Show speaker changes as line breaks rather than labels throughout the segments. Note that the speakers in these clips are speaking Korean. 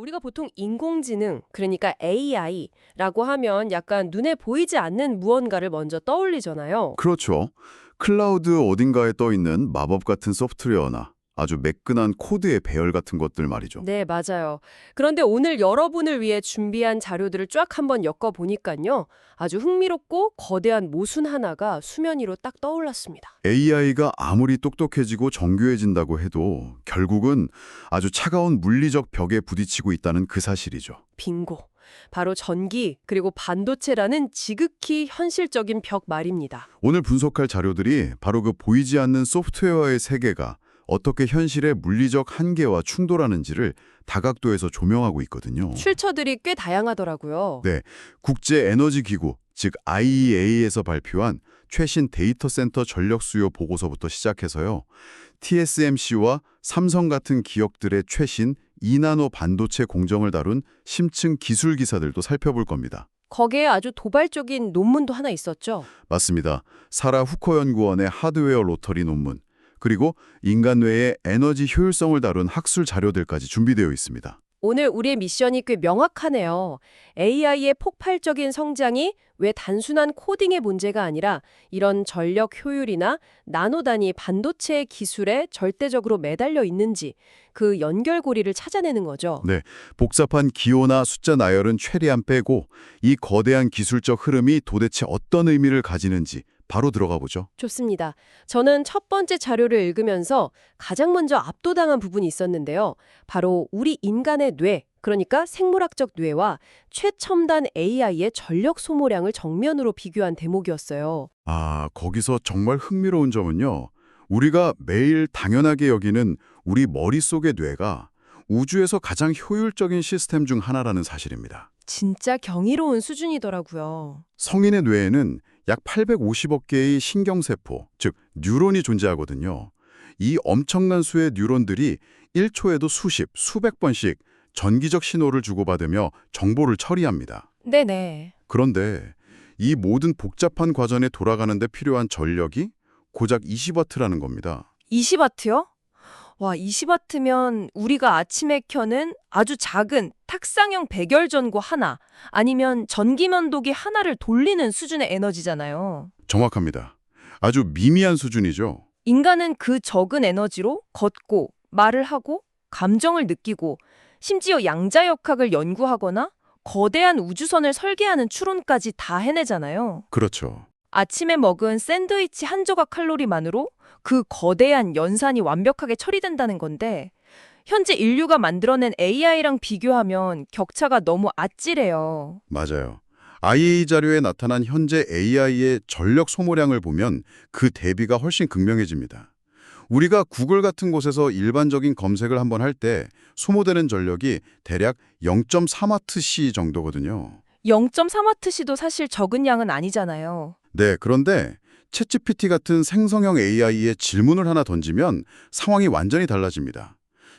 우리가 보통 인공지능, 그러니까 AI라고 하면 약간 눈에 보이지 않는 무언가를 먼저 떠올리잖아요.
그렇죠. 클라우드 어딘가에 떠 있는 마법 같은 소프트웨어나 아주 매끈한 코드의 배열 같은 것들 말이죠.
네, 맞아요. 그런데 오늘 여러분을 위해 준비한 자료들을 쫙 한번 엮어보니까요. 아주 흥미롭고 거대한 모순 하나가 수면 위로 딱 떠올랐습니다.
AI가 아무리 똑똑해지고 정교해진다고 해도 결국은 아주 차가운 물리적 벽에 부딪히고 있다는 그 사실이죠.
빙고. 바로 전기, 그리고 반도체라는 지극히 현실적인 벽 말입니다.
오늘 분석할 자료들이 바로 그 보이지 않는 소프트웨어의 세계가 어떻게 현실의 물리적 한계와 충돌하는지를 다각도에서 조명하고 있거든요.
출처들이 꽤 다양하더라고요.
네, 국제에너지기구, 즉 IEA에서 발표한 최신 데이터 센터 전력 수요 보고서부터 시작해서요. TSMC와 삼성 같은 기업들의 최신 2나노 반도체 공정을 다룬 심층 기술 기사들도 살펴볼 겁니다.
거기에 아주 도발적인 논문도 하나 있었죠.
맞습니다. 사라 후커 연구원의 하드웨어 로터리 논문, 그리고 인간 뇌의 에너지 효율성을 다룬 학술 자료들까지 준비되어 있습니다.
오늘 우리의 미션이 꽤 명확하네요. AI의 폭발적인 성장이 왜 단순한 코딩의 문제가 아니라 이런 전력 효율이나 나노 단위 반도체 기술에 절대적으로 매달려 있는지 그 연결고리를 찾아내는 거죠.
네, 복잡한 기호나 숫자 나열은 최대한 빼고 이 거대한 기술적 흐름이 도대체 어떤 의미를 가지는지 바로 들어가 보죠.
좋습니다. 저는 첫 번째 자료를 읽으면서 가장 먼저 압도당한 부분이 있었는데요. 바로 우리 인간의 뇌, 그러니까 생물학적 뇌와 최첨단 AI의 전력 소모량을 정면으로 비교한 대목이었어요.
아, 거기서 정말 흥미로운 점은요. 우리가 매일 당연하게 여기는 우리 머릿속의 뇌가 우주에서 가장 효율적인 시스템 중 하나라는 사실입니다.
진짜 경이로운 수준이더라고요.
성인의 뇌에는 약 850억 개의 신경세포, 즉 뉴런이 존재하거든요. 이 엄청난 수의 뉴런들이 1초에도 수십, 수백 번씩 전기적 신호를 주고받으며 정보를 처리합니다.
네네.
그런데 이 모든 복잡한 과정에 돌아가는 데 필요한 전력이 고작 20와트라는 겁니다.
20와트요? 와, 20와트면 우리가 아침에 켜는 아주 작은 탁상형 백열전구 하나, 아니면 전기면도기 하나를 돌리는 수준의 에너지잖아요.
정확합니다. 아주 미미한 수준이죠.
인간은 그 적은 에너지로 걷고, 말을 하고, 감정을 느끼고, 심지어 양자역학을 연구하거나 거대한 우주선을 설계하는 추론까지 다 해내잖아요.
그렇죠.
아침에 먹은 샌드위치 한 조각 칼로리만으로 그 거대한 연산이 완벽하게 처리된다는 건데, 현재 인류가 만들어낸 AI랑 비교하면 격차가 너무 아찔해요.
맞아요. IEA 자료에 나타난 현재 AI의 전력 소모량을 보면 그 대비가 훨씬 극명해집니다. 우리가 구글 같은 곳에서 일반적인 검색을 한번 할 때 소모되는 전력이 대략 0.3와트시 정도거든요.
0.3와트시도 사실 적은 양은 아니잖아요.
네, 그런데 챗GPT 같은 생성형 AI에 질문을 하나 던지면 상황이 완전히 달라집니다.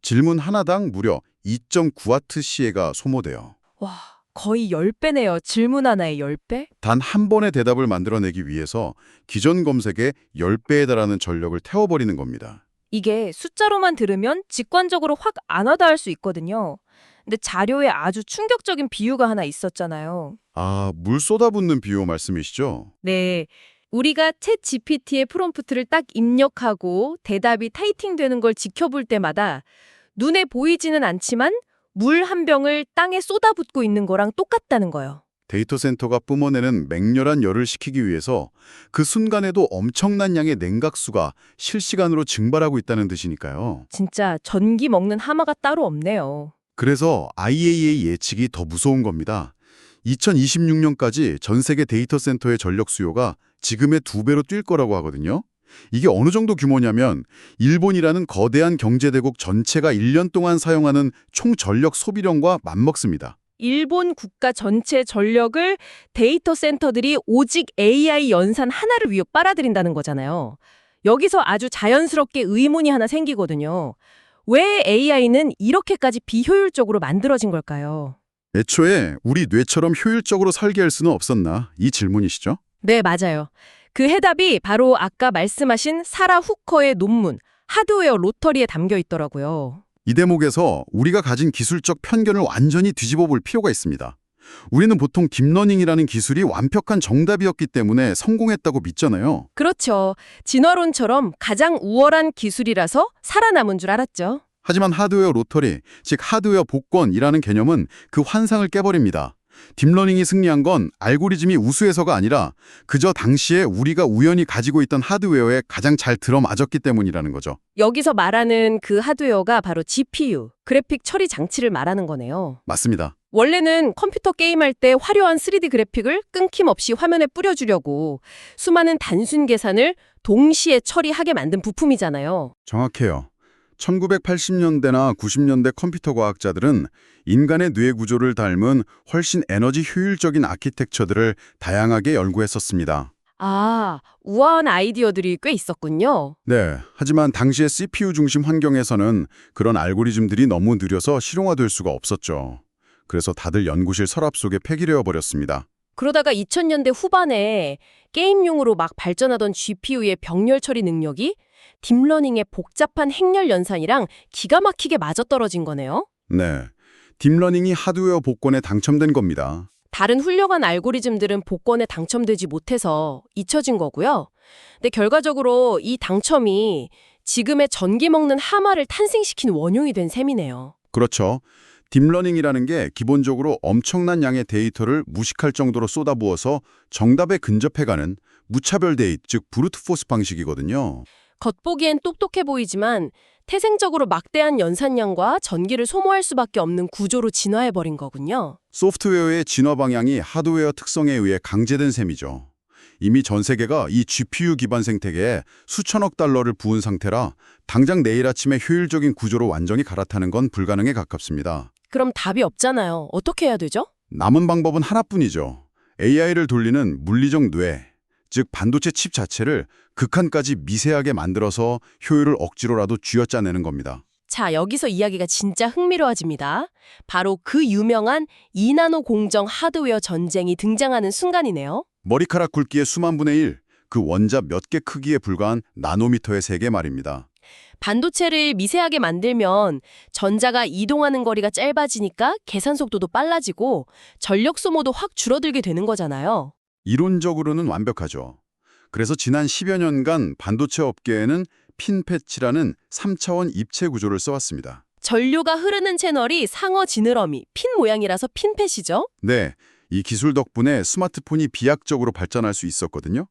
질문 하나당 무려 2.9와트시가 소모돼요.
와, 거의 10배네요. 질문 하나에 10배?
단 한 번의 대답을 만들어내기 위해서 기존 검색의 10배에 달하는 전력을 태워버리는 겁니다.
이게 숫자로만 들으면 직관적으로 확 안 와닿을 수 있거든요. 근데 자료에 아주 충격적인 비유가 하나 있었잖아요.
아, 물 쏟아붓는 비유 말씀이시죠?
네. 우리가 챗 GPT의 프롬프트를 딱 입력하고 대답이 타이핑되는 걸 지켜볼 때마다 눈에 보이지는 않지만 물 한 병을 땅에 쏟아붓고 있는 거랑 똑같다는 거예요.
데이터 센터가 뿜어내는 맹렬한 열을 식히기 위해서 그 순간에도 엄청난 양의 냉각수가 실시간으로 증발하고 있다는 뜻이니까요.
진짜 전기 먹는 하마가 따로 없네요.
그래서 IEA의 예측이 더 무서운 겁니다. 2026년까지 전 세계 데이터 센터의 전력 수요가 지금의 2배로 뛸 거라고 하거든요. 이게 어느 정도 규모냐면 일본이라는 거대한 경제대국 전체가 1년 동안 사용하는 총 전력 소비량과 맞먹습니다.
일본 국가 전체 전력을 데이터 센터들이 오직 AI 연산 하나를 위해 빨아들인다는 거잖아요. 여기서 아주 자연스럽게 의문이 하나 생기거든요. 왜 AI는 이렇게까지 비효율적으로 만들어진 걸까요?
애초에 우리 뇌처럼 효율적으로 설계할 수는 없었나? 이 질문이시죠?
네, 맞아요. 그 해답이 바로 아까 말씀하신 사라 후커의 논문 하드웨어 로터리에 담겨 있더라고요.
이 대목에서 우리가 가진 기술적 편견을 완전히 뒤집어 볼 필요가 있습니다. 우리는 보통 딥러닝이라는 기술이 완벽한 정답이었기 때문에 성공했다고 믿잖아요.
그렇죠. 진화론처럼 가장 우월한 기술이라서 살아남은 줄 알았죠.
하지만 하드웨어 로터리, 즉 하드웨어 복권이라는 개념은 그 환상을 깨버립니다. 딥러닝이 승리한 건 알고리즘이 우수해서가 아니라 그저 당시에 우리가 우연히 가지고 있던 하드웨어에 가장 잘 들어맞았기 때문이라는 거죠.
여기서 말하는 그 하드웨어가 바로 GPU, 그래픽 처리 장치를 말하는 거네요.
맞습니다.
원래는 컴퓨터 게임할 때 화려한 3D 그래픽을 끊김없이 화면에 뿌려주려고 수많은 단순 계산을 동시에 처리하게 만든 부품이잖아요.
정확해요. 1980년대나 90년대 컴퓨터 과학자들은 인간의 뇌 구조를 닮은 훨씬 에너지 효율적인 아키텍처들을 다양하게 연구했었습니다.
아, 우아한 아이디어들이 꽤 있었군요.
네, 하지만 당시의 CPU 중심 환경에서는 그런 알고리즘들이 너무 느려서 실용화될 수가 없었죠. 그래서 다들 연구실 서랍 속에 폐기되어 버렸습니다.
그러다가 2000년대 후반에 게임용으로 막 발전하던 GPU의 병렬 처리 능력이 딥러닝의 복잡한 행렬 연산이랑 기가 막히게 맞아떨어진 거네요.
네, 딥러닝이 하드웨어 복권에 당첨된 겁니다.
다른 훌륭한 알고리즘들은 복권에 당첨되지 못해서 잊혀진 거고요. 근데 결과적으로 이 당첨이 지금의 전기 먹는 하마를 탄생시킨 원흉이 된 셈이네요.
그렇죠. 딥러닝이라는 게 기본적으로 엄청난 양의 데이터를 무식할 정도로 쏟아부어서 정답에 근접해가는 무차별 대입, 즉 브루트포스 방식이거든요.
겉보기엔 똑똑해 보이지만 태생적으로 막대한 연산량과 전기를 소모할 수밖에 없는 구조로 진화해버린 거군요.
소프트웨어의 진화 방향이 하드웨어 특성에 의해 강제된 셈이죠. 이미 전 세계가 이 GPU 기반 생태계에 수천억 달러를 부은 상태라 당장 내일 아침에 효율적인 구조로 완전히 갈아타는 건 불가능에 가깝습니다.
그럼 답이 없잖아요. 어떻게 해야 되죠?
남은 방법은 하나뿐이죠. AI를 돌리는 물리적 뇌, 즉 반도체 칩 자체를 극한까지 미세하게 만들어서 효율을 억지로라도 쥐어짜내는 겁니다.
자, 여기서 이야기가 진짜 흥미로워집니다. 바로 그 유명한 2나노 공정 하드웨어 전쟁이 등장하는 순간이네요.
머리카락 굵기의 수만 분의 1, 그 원자 몇 개 크기에 불과한 나노미터의 세계 말입니다.
반도체를 미세하게 만들면 전자가 이동하는 거리가 짧아지니까 계산 속도도 빨라지고 전력 소모도 확 줄어들게 되는 거잖아요.
이론적으로는 완벽하죠. 그래서 지난 10여 년간 반도체 업계에는 핀패치라는 3차원 입체 구조를 써왔습니다.
전류가 흐르는 채널이 상어 지느러미, 핀 모양이라서 핀펫이죠.
네, 이 기술 덕분에 스마트폰이 비약적으로 발전할 수 있었거든요.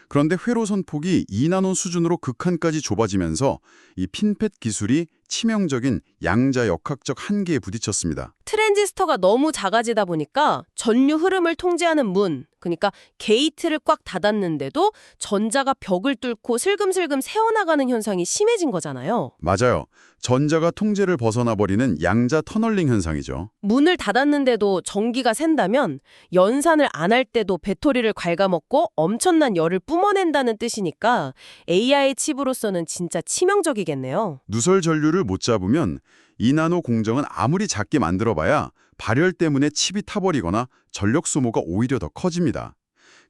그런데 회로선 폭이 2나노 수준으로 극한까지 좁아지면서 이 핀펫 기술이 치명적인 양자 역학적 한계에 부딪혔습니다.
트랜지스터가 너무 작아지다 보니까 전류 흐름을 통제하는 문, 그러니까 게이트를 꽉 닫았는데도 전자가 벽을 뚫고 슬금슬금 새어나가는 현상이 심해진 거잖아요.
맞아요. 전자가 통제를 벗어나 버리는 양자 터널링 현상이죠.
문을 닫았는데도 전기가 샌다면 연산을 안 할 때도 배터리를 갉아먹고 엄청난 열을 뿜어낸다는 뜻이니까 AI 칩으로서는 진짜 치명적이겠네요.
누설 전류를 못 잡으면 2나노 공정은 아무리 작게 만들어봐야 발열 때문에 칩이 타버리거나 전력 소모가 오히려 더 커집니다.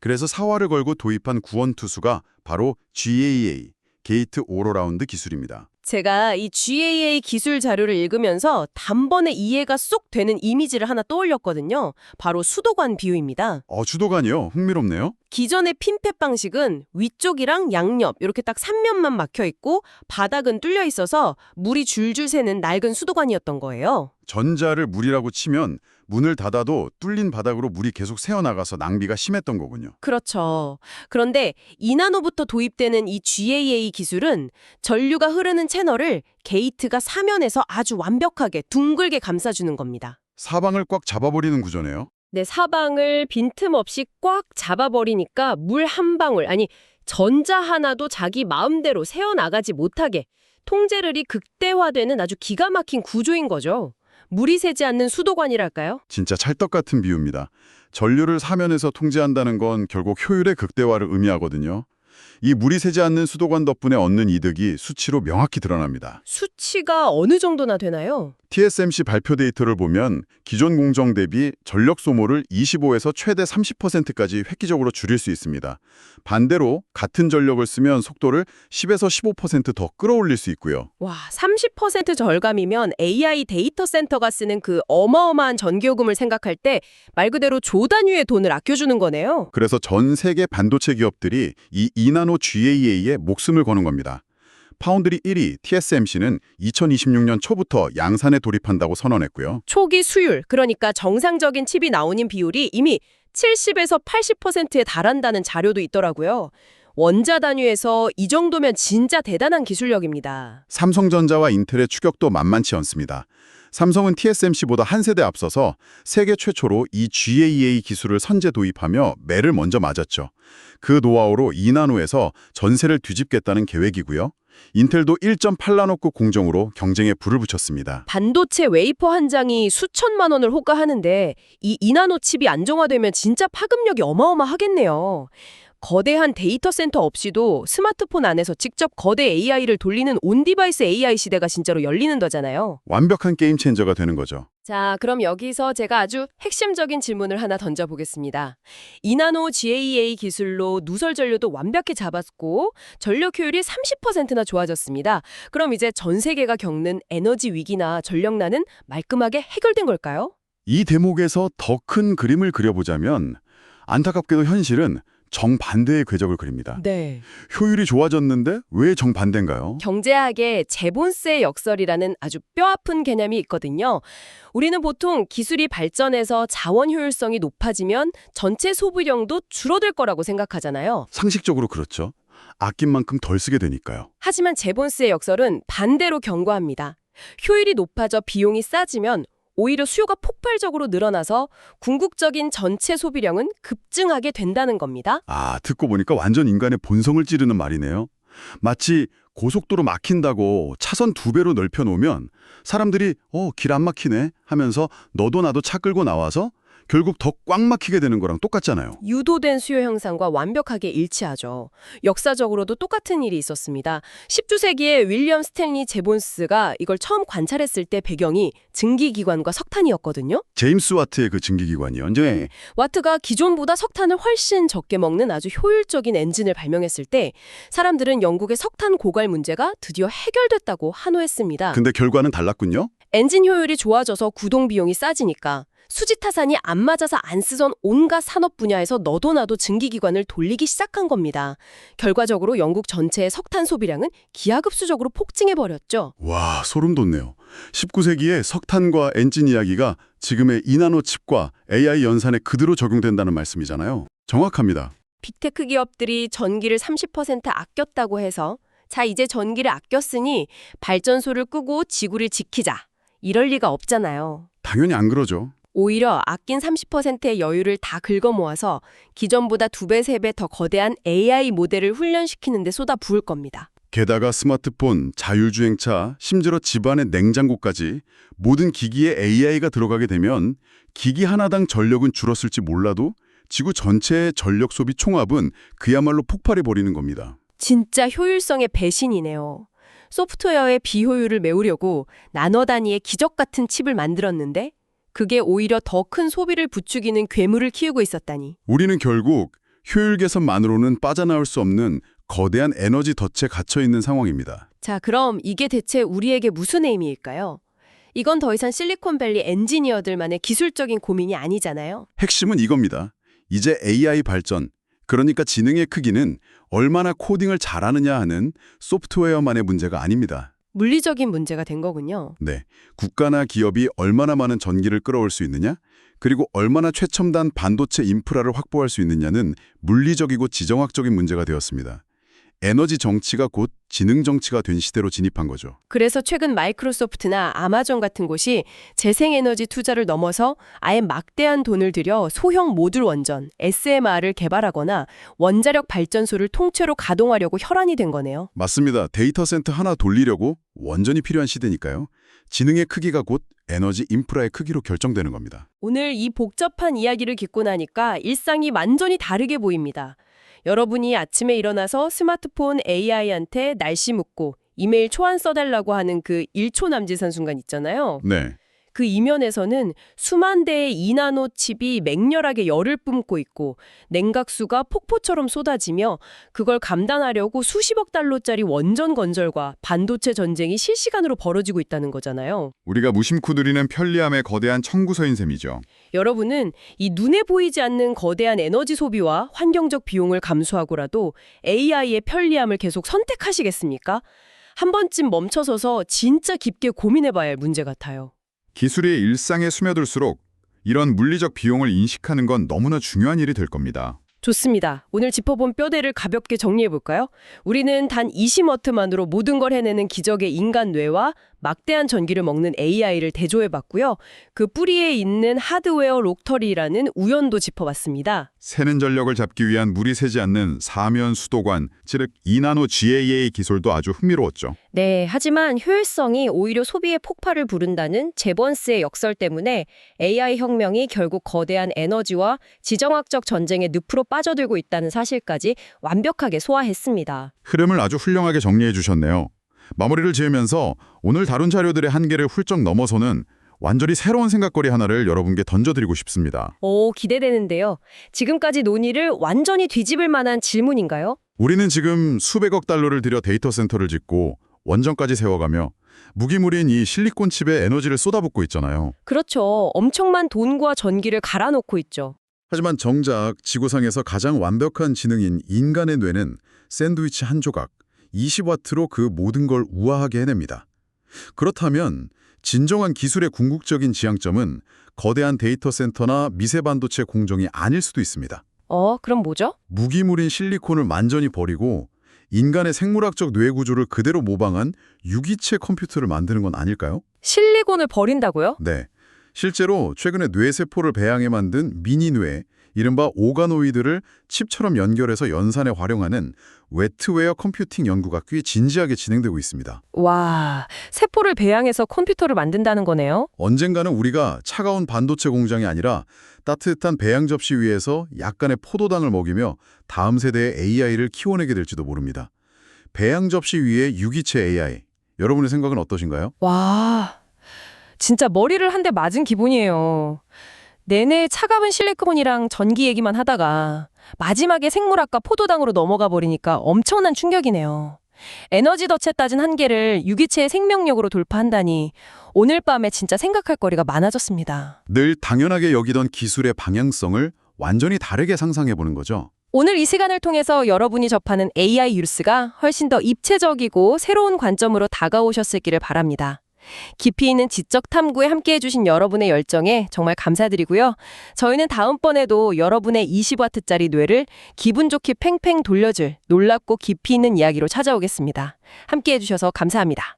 그래서 사활을 걸고 도입한 구원투수가 바로 GAA, 게이트 오로라운드 기술입니다.
제가 이 GAA 기술 자료를 읽으면서 단번에 이해가 쏙 되는 이미지를 하나 떠올렸거든요. 바로 수도관 비유입니다.
주도관이요? 흥미롭네요.
기존의 핀펫 방식은 위쪽이랑 양옆 이렇게 딱 3면만 막혀 있고 바닥은 뚫려 있어서 물이 줄줄 새는 낡은 수도관이었던 거예요.
전자를 물이라고 치면 문을 닫아도 뚫린 바닥으로 물이 계속 새어나가서 낭비가 심했던 거군요.
그렇죠. 그런데 2나노부터 도입되는 이 GAA 기술은 전류가 흐르는 채널을 게이트가 사면에서 아주 완벽하게 둥글게 감싸주는 겁니다.
사방을 꽉 잡아버리는 구조네요.
네, 사방을 빈틈없이 꽉 잡아버리니까 물 한 방울, 아니 전자 하나도 자기 마음대로 새어나가지 못하게 통제력이 극대화되는 아주 기가 막힌 구조인 거죠. 물이 새지 않는 수도관이랄까요?
진짜 찰떡 같은 비유입니다. 전류를 사면에서 통제한다는 건 결국 효율의 극대화를 의미하거든요. 이 물이 새지 않는 수도관 덕분에 얻는 이득이 수치로 명확히 드러납니다.
수치가 어느 정도나 되나요?
TSMC 발표 데이터를 보면 기존 공정 대비 전력 소모를 25에서 최대 30%까지 획기적으로 줄일 수 있습니다. 반대로 같은 전력을 쓰면 속도를 10에서 15%더 끌어올릴 수 있고요.
와, 30% 절감이면 AI 데이터 센터가 쓰는 그 어마어마한 전기요금을 생각할 때 말 그대로 조 단위의 돈을 아껴주는 거네요.
그래서 전 세계 반도체 기업들이 이 2나노 GAA에 목숨을 거는 겁니다. 파운드리 1위 TSMC는 2026년 초부터 양산에 돌입한다고 선언했고요.
초기 수율, 그러니까 정상적인 칩이 나오는 비율이 이미 70에서 80%에 달한다는 자료도 있더라고요. 원자 단위에서 이 정도면 진짜 대단한 기술력입니다.
삼성전자와 인텔의 추격도 만만치 않습니다. 삼성은 TSMC보다 한 세대 앞서서 세계 최초로 이 GAA 기술을 선제 도입하며 매를 먼저 맞았죠. 그 노하우로 2나노에서 전세를 뒤집겠다는 계획이고요. 인텔도 1.8나노급 공정으로 경쟁에 불을 붙였습니다.
반도체 웨이퍼 한 장이 수천만 원을 호가하는데 이 2나노 칩이 안정화되면 진짜 파급력이 어마어마하겠네요. 거대한 데이터 센터 없이도 스마트폰 안에서 직접 거대 AI를 돌리는 온디바이스 AI 시대가 진짜로 열리는 거잖아요.
완벽한 게임 체인저가 되는 거죠.
자, 그럼 여기서 제가 아주 핵심적인 질문을 하나 던져보겠습니다. 2나노 GAA 기술로 누설 전류도 완벽히 잡았고 전력 효율이 30%나 좋아졌습니다. 그럼 이제 전 세계가 겪는 에너지 위기나 전력난은 말끔하게 해결된 걸까요?
이 대목에서 더 큰 그림을 그려보자면 안타깝게도 현실은 정반대의 궤적을 그립니다.
네.
효율이 좋아졌는데 왜 정반대인가요?
경제학에 제본스의 역설이라는 아주 뼈아픈 개념이 있거든요. 우리는 보통 기술이 발전해서 자원 효율성이 높아지면 전체 소비량도 줄어들 거라고 생각하잖아요.
상식적으로 그렇죠. 아낀 만큼 덜 쓰게 되니까요.
하지만 제본스의 역설은 반대로 경고합니다. 효율이 높아져 비용이 싸지면 오히려 수요가 폭발적으로 늘어나서 궁극적인 전체 소비량은 급증하게 된다는 겁니다.
아, 듣고 보니까 완전 인간의 본성을 찌르는 말이네요. 마치 고속도로 막힌다고 차선 2배로 넓혀놓으면 사람들이 길 안 막히네 하면서 너도 나도 차 끌고 나와서 결국 더 꽉 막히게 되는 거랑 똑같잖아요.
유도된 수요 형상과 완벽하게 일치하죠. 역사적으로도 똑같은 일이 있었습니다. 19세기에 윌리엄 스탠리 제본스가 이걸 처음 관찰했을 때 배경이 증기기관과 석탄이었거든요.
제임스 와트의 그 증기기관이요. 네.
와트가 기존보다 석탄을 훨씬 적게 먹는 아주 효율적인 엔진을 발명했을 때 사람들은 영국의 석탄 고갈 문제가 드디어 해결됐다고 환호했습니다.
근데 결과는 달랐군요.
엔진 효율이 좋아져서 구동 비용이 싸지니까 수지타산이 안 맞아서 안 쓰던 온갖 산업 분야에서 너도 나도 증기기관을 돌리기 시작한 겁니다. 결과적으로 영국 전체의 석탄 소비량은 기하급수적으로 폭증해버렸죠.
와, 소름 돋네요. 19세기의 석탄과 엔진 이야기가 지금의 2나노 칩과 AI 연산에 그대로 적용된다는 말씀이잖아요. 정확합니다.
빅테크 기업들이 전기를 30% 아꼈다고 해서 자, 이제 전기를 아꼈으니 발전소를 끄고 지구를 지키자. 이럴 리가 없잖아요.
당연히 안 그러죠.
오히려 아낀 30%의 여유를 다 긁어 모아서 기존보다 2배, 3배 더 거대한 AI 모델을 훈련시키는 데 쏟아 부을 겁니다.
게다가 스마트폰, 자율주행차, 심지어 집안의 냉장고까지 모든 기기에 AI가 들어가게 되면 기기 하나당 전력은 줄었을지 몰라도 지구 전체의 전력 소비 총합은 그야말로 폭발해버리는 겁니다.
진짜 효율성의 배신이네요. 소프트웨어의 비효율을 메우려고 나노 단위의 기적 같은 칩을 만들었는데 그게 오히려 더 큰 소비를 부추기는 괴물을 키우고 있었다니.
우리는 결국 효율 개선만으로는 빠져나올 수 없는 거대한 에너지 덫에 갇혀 있는 상황입니다.
자, 그럼 이게 대체 우리에게 무슨 의미일까요? 이건 더 이상 실리콘밸리 엔지니어들만의 기술적인 고민이 아니잖아요.
핵심은 이겁니다. 이제 AI 발전, 그러니까 지능의 크기는 얼마나 코딩을 잘하느냐 하는 소프트웨어만의 문제가 아닙니다.
물리적인 문제가 된 거군요.
네, 국가나 기업이 얼마나 많은 전기를 끌어올 수 있느냐, 그리고 얼마나 최첨단 반도체 인프라를 확보할 수 있느냐는 물리적이고 지정학적인 문제가 되었습니다. 에너지 정치가 곧 지능 정치가 된 시대로 진입한 거죠.
그래서 최근 마이크로소프트나 아마존 같은 곳이 재생에너지 투자를 넘어서 아예 막대한 돈을 들여 소형 모듈 원전, SMR을 개발하거나 원자력 발전소를 통째로 가동하려고 혈안이 된 거네요.
맞습니다. 데이터 센터 하나 돌리려고 원전이 필요한 시대니까요. 지능의 크기가 곧 에너지 인프라의 크기로 결정되는 겁니다.
오늘 이 복잡한 이야기를 듣고 나니까 일상이 완전히 다르게 보입니다. 여러분이 아침에 일어나서 스마트폰 AI한테 날씨 묻고 이메일 초안 써달라고 하는 그 1초 남짓한 순간 있잖아요.
네.
그 이면에서는 수만 대의 2나노 칩이 맹렬하게 열을 뿜고 있고 냉각수가 폭포처럼 쏟아지며 그걸 감당하려고 수십억 달러짜리 원전 건설과 반도체 전쟁이 실시간으로 벌어지고 있다는 거잖아요.
우리가 무심코 누리는 편리함의 거대한 청구서인 셈이죠.
여러분은 이 눈에 보이지 않는 거대한 에너지 소비와 환경적 비용을 감수하고라도 AI의 편리함을 계속 선택하시겠습니까? 한 번쯤 멈춰서서 진짜 깊게 고민해봐야 할 문제 같아요.
기술이 일상에 스며들수록 이런 물리적 비용을 인식하는 건 너무나 중요한 일이 될 겁니다.
좋습니다. 오늘 짚어본 뼈대를 가볍게 정리해볼까요? 우리는 단 20W만으로 모든 걸 해내는 기적의 인간 뇌와 막대한 전기를 먹는 AI를 대조해봤고요. 그 뿌리에 있는 하드웨어 록터리라는 우연도 짚어봤습니다.
새는 전력을 잡기 위한 물이 새지 않는 사면 수도관, 즉 2나노 GAA 기술도 아주 흥미로웠죠.
네, 하지만 효율성이 오히려 소비의 폭발을 부른다는 제번스의 역설 때문에 AI 혁명이 결국 거대한 에너지와 지정학적 전쟁의 늪으로 빠져들고 있다는 사실까지 완벽하게 소화했습니다.
흐름을 아주 훌륭하게 정리해 주셨네요. 마무리를 지으면서 오늘 다룬 자료들의 한계를 훌쩍 넘어서는 완전히 새로운 생각거리 하나를 여러분께 던져드리고 싶습니다.
오, 기대되는데요. 지금까지 논의를 완전히 뒤집을 만한 질문인가요?
우리는 지금 수백억 달러를 들여 데이터 센터를 짓고 원전까지 세워가며 무기물인 이 실리콘 칩에 에너지를 쏟아붓고 있잖아요.
그렇죠. 엄청난 돈과 전기를 갈아놓고 있죠.
하지만 정작 지구상에서 가장 완벽한 지능인 인간의 뇌는 샌드위치 한 조각, 20W로 그 모든 걸 우아하게 해냅니다. 그렇다면 진정한 기술의 궁극적인 지향점은 거대한 데이터 센터나 미세 반도체 공정이 아닐 수도 있습니다.
그럼 뭐죠?
무기물인 실리콘을 완전히 버리고 인간의 생물학적 뇌 구조를 그대로 모방한 유기체 컴퓨터를 만드는 건 아닐까요?
실리콘을 버린다고요?
네. 실제로 최근에 뇌세포를 배양해 만든 미니뇌, 이른바 오가노이드를 칩처럼 연결해서 연산에 활용하는 웨트웨어 컴퓨팅 연구가 꽤 진지하게 진행되고 있습니다.
와, 세포를 배양해서 컴퓨터를 만든다는 거네요?
언젠가는 우리가 차가운 반도체 공장이 아니라 따뜻한 배양 접시 위에서 약간의 포도당을 먹이며 다음 세대의 AI를 키워내게 될지도 모릅니다. 배양 접시 위에 유기체 AI, 여러분의 생각은 어떠신가요?
와, 진짜 머리를 한 대 맞은 기분이에요. 내내 차가운 실리콘이랑 전기 얘기만 하다가 마지막에 생물학과 포도당으로 넘어가 버리니까 엄청난 충격이네요. 에너지 덫에 따진 한계를 유기체의 생명력으로 돌파한다니 오늘 밤에 진짜 생각할 거리가 많아졌습니다.
늘 당연하게 여기던 기술의 방향성을 완전히 다르게 상상해보는 거죠.
오늘 이 시간을 통해서 여러분이 접하는 AI 뉴스가 훨씬 더 입체적이고 새로운 관점으로 다가오셨을기를 바랍니다. 깊이 있는 지적 탐구에 함께해 주신 여러분의 열정에 정말 감사드리고요. 저희는 다음번에도 여러분의 20W짜리 뇌를 기분 좋게 팽팽 돌려줄 놀랍고 깊이 있는 이야기로 찾아오겠습니다. 함께해 주셔서 감사합니다.